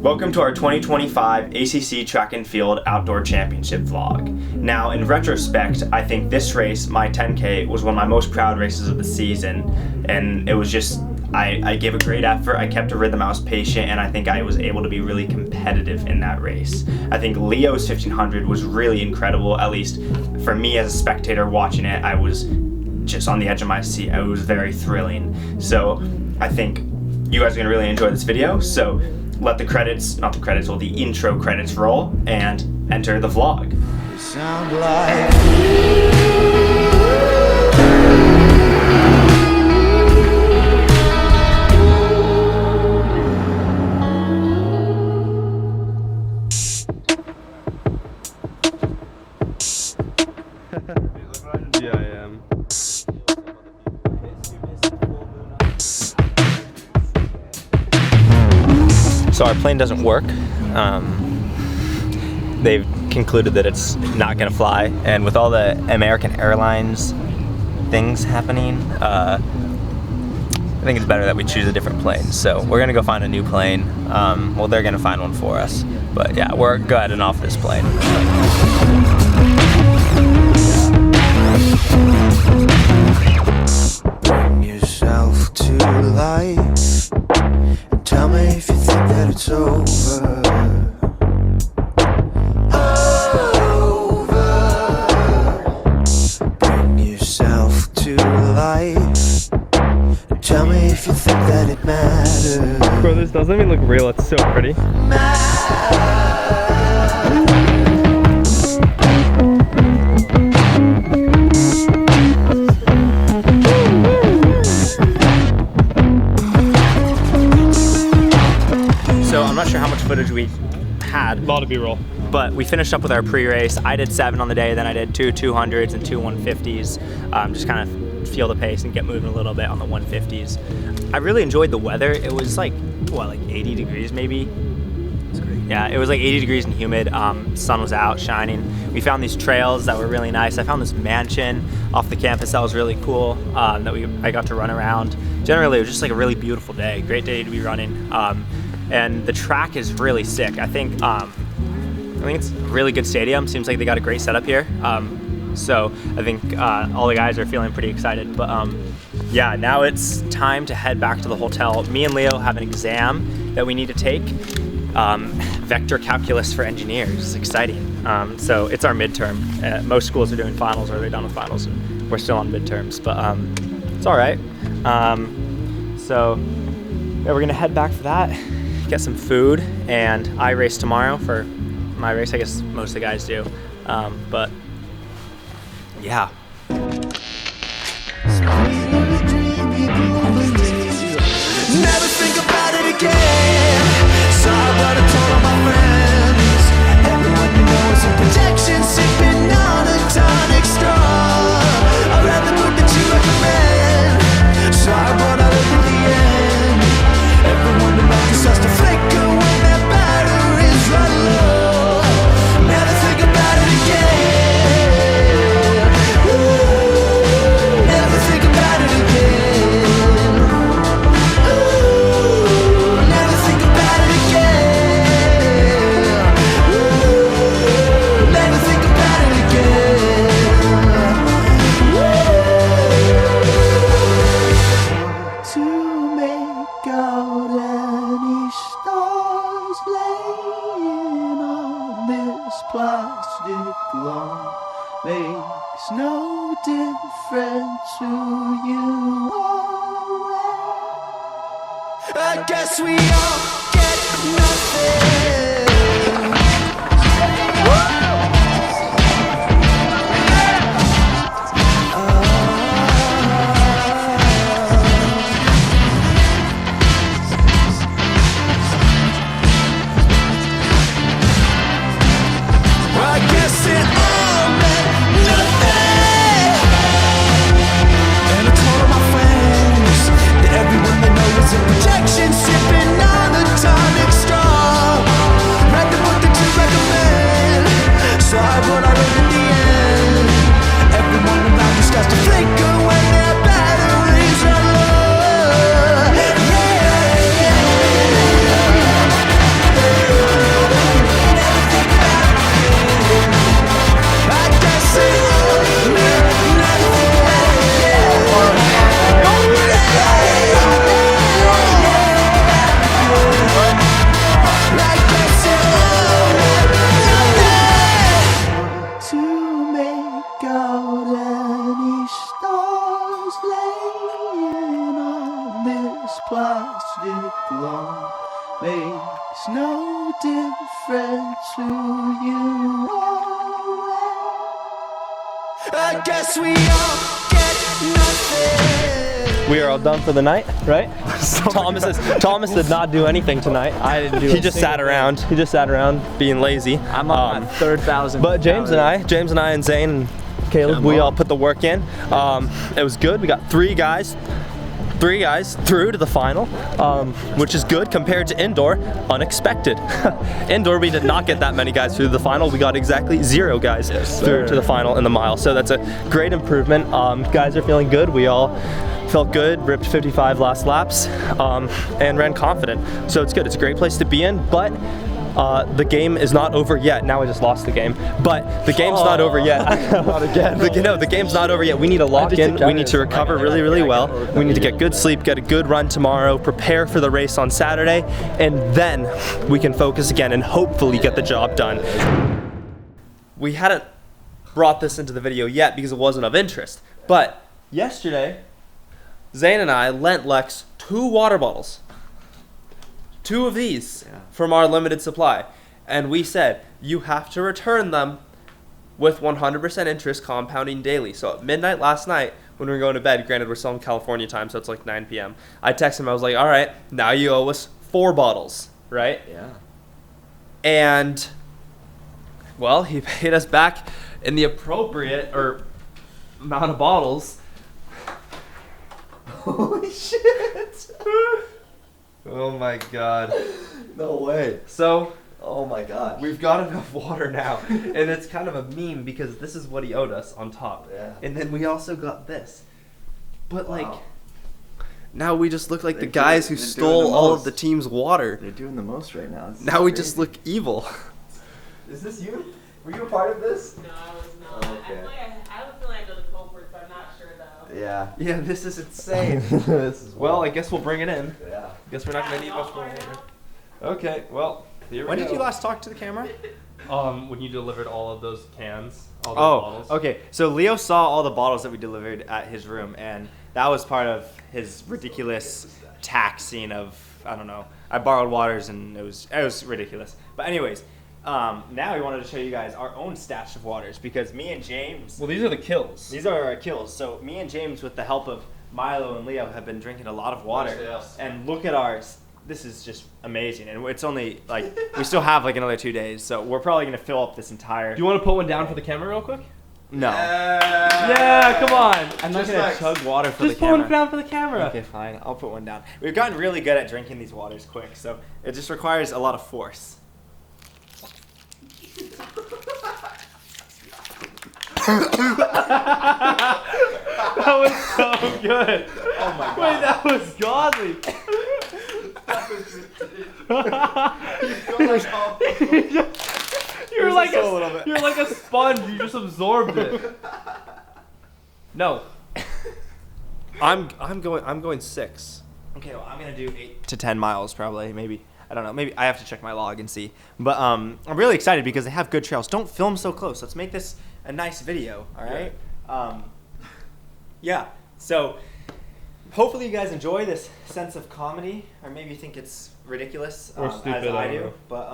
Welcome to our 2025 ACC Track and Field Outdoor Championship vlog. Now, in retrospect, I think this race, my 10K, was one of my most proud races of the season, and it was just, I gave a great effort, I kept a rhythm, I was patient, and I think I was able to be really competitive in that race. I think Leo's 1500 was really incredible, at least for me as a spectator watching it. I was just on the edge of my seat. It was very thrilling. So I think you guys are gonna really enjoy this video, so let the credits, not the credits, well, the intro credits roll and enter the vlog. You sound like yeah, I am. So our plane doesn't work. They've concluded that it's not gonna fly, and with all the American Airlines things happening, I think it's better that we choose a different plane. So we're gonna go find a new plane. Well, they're gonna find one for us. But yeah, we're gliding off this plane. bring yourself to life and tell me if you think that it's over. Bring yourself to life and tell me if you think that it matters. Bro, this doesn't even look real. It's so pretty. So I'm not sure how much footage we had. A lot of B-roll. But we finished up with our pre-race. I did 7 on the day, then I did 2 200s and 2 150s. Just kind of feel the pace and get moving a little bit on the 150s. I really enjoyed the weather. It was like, what, like 80 degrees maybe? It's great. Yeah, it was like 80 degrees and humid. Sun was out, shining. We found these trails that were really nice. I found this mansion off the campus that was really cool, that I got to run around. Generally, it was just like a really beautiful day. Great day to be running. And the track is really sick. I think it's a really good stadium. Seems like they got a great setup here. So I think all the guys are feeling pretty excited. But yeah, now it's time to head back to the hotel. Me and Leo have an exam that we need to take. Vector calculus for engineers. It's exciting. So it's our midterm. Most schools are doing finals or they're done with finals. And we're still on midterms, but it's all right. So yeah, we're gonna head back for that. Get some food, and I race tomorrow for my race. I guess most of the guys do, but yeah. Never think about it again. So I got a toll on my friends. Everyone you know is in protection, sipping on a tonic straw. I read the book that you recommend, so I brought out it at the end. Everyone to make it starts to flicker when that batteries run low. Never think about it again. Ooh, never think about it again. Ooh, never think about it again. Ooh, never think about it again. To make out any stars laying on this plastic lawn makes no difference who you are. I guess we all get nothing. I guess it all meant nothing. And I told all my friends that everyone they know is in protection, sipping on the It's no different to you. I guess we all get nothing. We are all done for the night, right? Thomas did not do anything tonight. I didn't do He just sat around. He just sat around being lazy. I'm on my third 1,000. But James and I and Zane and Caleb, we all put the work in. It was good. We got three guys through to the final, which is good compared to indoor. Unexpected. Indoor, we did not get that many guys through to the final. We got exactly 0 guys through to the final in the mile. So that's a great improvement. Guys are feeling good. We all felt good, ripped 55 last laps, and ran confident. So it's good. It's a great place to be in, but the game is not over yet. Now I just lost the game, but the game's not over yet. Not again. The game's not over yet. We need to lock in. We need to recover really, really well. We need to get good sleep, get a good run tomorrow, prepare for the race on Saturday, and then we can focus again and hopefully get the job done. We hadn't brought this into the video yet because it wasn't of interest, but yesterday, Zane and I lent Lex 2 water bottles. 2 of these from our limited supply. And we said, you have to return them with 100% interest compounding daily. So at midnight last night, when we were going to bed, granted we're still in California time, so it's like 9 p.m. I texted him, I was like, all right, now you owe us 4 bottles, right? Yeah. And, well, he paid us back in the appropriate amount of bottles. Holy shit! Oh my god. No way. So, Oh my god. we've got enough water now. And it's kind of a meme because this is what he owed us on top. Yeah. And then we also got this. But like, Wow. now we just look like the They're guys doing- who they're stole doing the all of most. the team's water. They're doing the most right now. This is Now we crazy. just look evil. Is this you? Were you a part of this? No, I was not. Okay. I have a feeling I know the culprit, but I'm not sure though. Yeah. Yeah, this is insane. This is Well, I wild. guess we'll bring it in. Yeah. Guess we're not gonna need much more water. Okay, well, here we When go. did you last talk to the camera? When you delivered all of those cans, all those Oh, bottles. okay. So Leo saw all the bottles that we delivered at his room, and that was part of his ridiculous taxing of, I don't know. I borrowed waters, and it was ridiculous. But anyways, now we wanted to show you guys our own stash of waters because me and James. Well, these are the kills. These are our kills. So me and James, with the help of Milo and Leo, have been drinking a lot of water. Yes. And look at ours. This is just amazing. And it's only like, we still have like another 2 days. So we're probably going to fill up this entire. Do you want to put one down for the camera real quick? No. Yeah, come on. I'm not Just going to like- chug water for Just the put camera. one down for the camera. Okay, fine. I'll put one down. We've gotten really good at drinking these waters quick. So it just requires a lot of force. That was so good. Oh my god. Wait, that was godly. You're like a little bit. you're like a sponge. You just absorbed it. No. I'm going 6. Okay, well, I'm gonna do 8 to 10 miles probably, maybe. I don't know. Maybe I have to check my log and see. But I'm really excited because they have good trails. Don't film so close. Let's make this a nice video. All right. Yeah. So hopefully you guys enjoy this sense of comedy, or maybe think it's ridiculous Or as stupid, I I don't do. know. But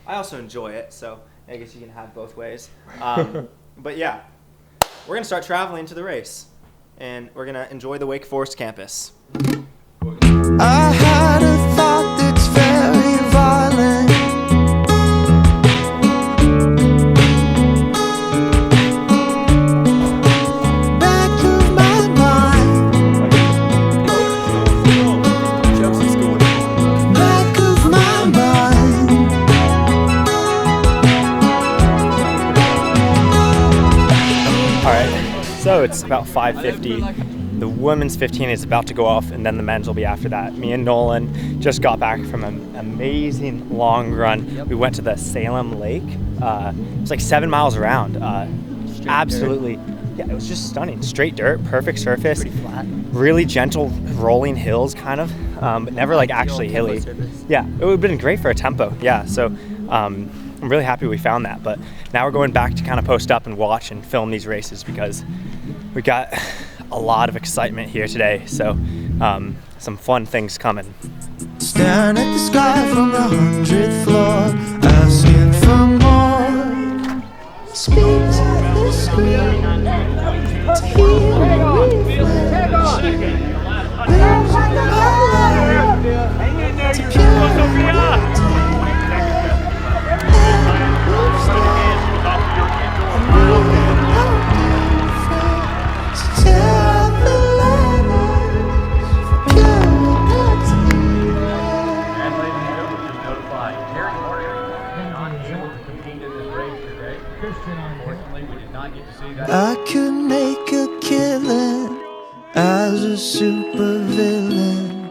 I also enjoy it. So I guess you can have both ways. But yeah, we're gonna start traveling to the race, and we're gonna enjoy the Wake Forest campus. I had a thought that's very violent. Back of my mind. Back of my mind. All right, so it's about 5:50. The women's 15 is about to go off, and then the men's will be after that. Me and Nolan just got back from an amazing long run. We went to the Salem Lake. It's like 7 miles around. Absolutely, yeah, it was just stunning. Straight dirt, perfect surface, Pretty flat. really gentle rolling hills, kind of, but never like actually hilly. Yeah, it would have been great for a tempo. Yeah, so I'm really happy we found that. But now we're going back to kind of post up and watch and film these races because we got a lot of excitement here today. So some fun things coming. staring at the sky from the 100th floor, asking for more. Speak to the screen to hear the reflection. I could make a killing as a supervillain.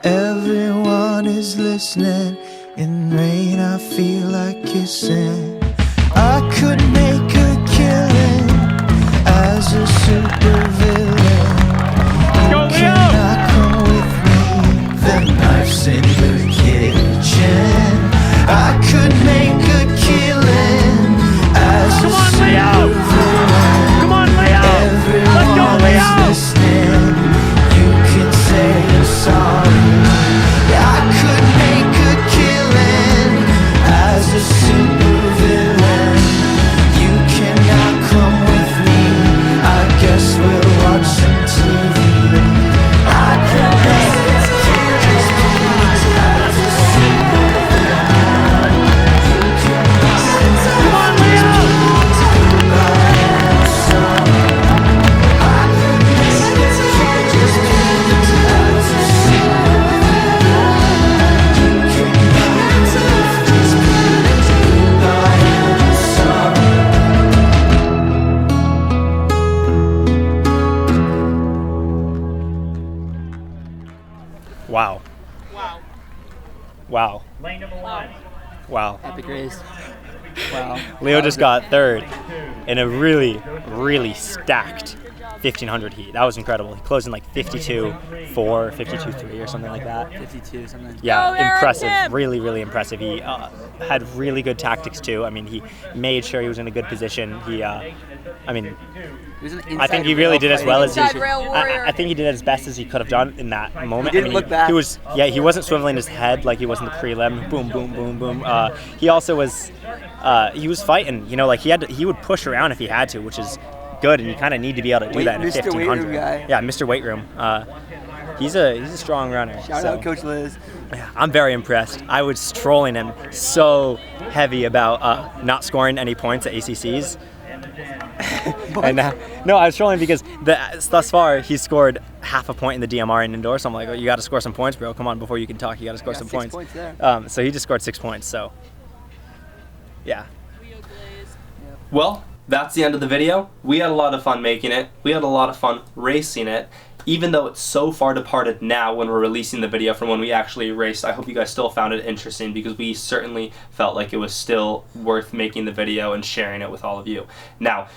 Everyone is listening. In rain I feel like kissing. I could make a killing as a supervillain. You cannot come with me. The knife's in the kitchen. I could make a killing as a supervillain. Come on, Leo! Let's go, Leo! Listening. You can say you're sorry. I could make a killing as a supervillain. You cannot come with me. I guess we'll watch some TV. I could make a killing as a supervillain. You cannot come on, Leo! Wow. Wow. Wow. Wow. Wow. Epic race. Wow. Leo just got third in a really, really stacked 1500 heat. That was incredible. He closed in like 52.4, 52.3 or something like that. 52 something. Yeah, Go, Eric impressive. Kim! Really, really impressive. He had really good tactics too. I mean, he made sure he was in a good position. He, I mean, He was an I think inside he really rail did as fighter. well as he. Inside rail warrior. I think he did as best as he could have done in that moment. didn't I mean, look back. He was, yeah, he wasn't swiveling his head like he was in the prelim. Boom, boom, boom, boom. He also was, he was fighting. You know, like he would push around if he had to, which is good, and you kind of need to be able to do that in a Mr. Weight Room 1500. guy. Yeah, Mr. Weight Room. He's a strong runner. Shout so. out Coach Liz. I'm very impressed. I was trolling him so heavy about not scoring any points at ACCs. And no, I was trolling because thus far he's scored half a point in the DMR and indoor. So I'm like, oh, you got to score some points, bro. Come on, before you can talk, you got to score some 6 points. points there. So he just scored 6 points. So yeah. Leo Glaze. Well, that's the end of the video. We had a lot of fun making it. We had a lot of fun racing it. Even though it's so far departed now when we're releasing the video from when we actually raced, I hope you guys still found it interesting because we certainly felt like it was still worth making the video and sharing it with all of you. Now,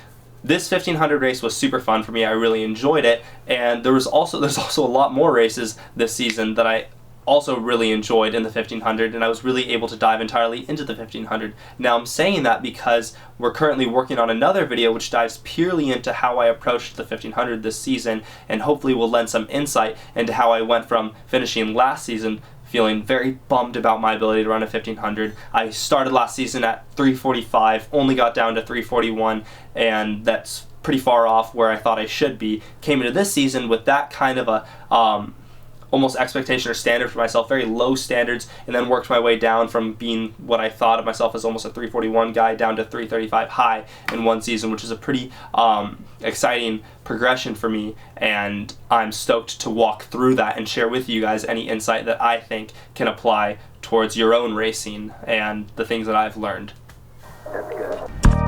this 1500 race was super fun for me. I really enjoyed it, and there's also a lot more races this season that I also really enjoyed in the 1500, and I was really able to dive entirely into the 1500. Now I'm saying that because we're currently working on another video which dives purely into how I approached the 1500 this season, and hopefully will lend some insight into how I went from finishing last season feeling very bummed about my ability to run a 1500. I started last season at 345, only got down to 341, and that's pretty far off where I thought I should be. Came into this season with that kind of a almost expectation or standard for myself, very low standards, and then worked my way down from being what I thought of myself as almost a 341 guy down to 335 high in one season, which is a pretty exciting progression for me, and I'm stoked to walk through that and share with you guys any insight that I think can apply towards your own racing and the things that I've learned. That's good.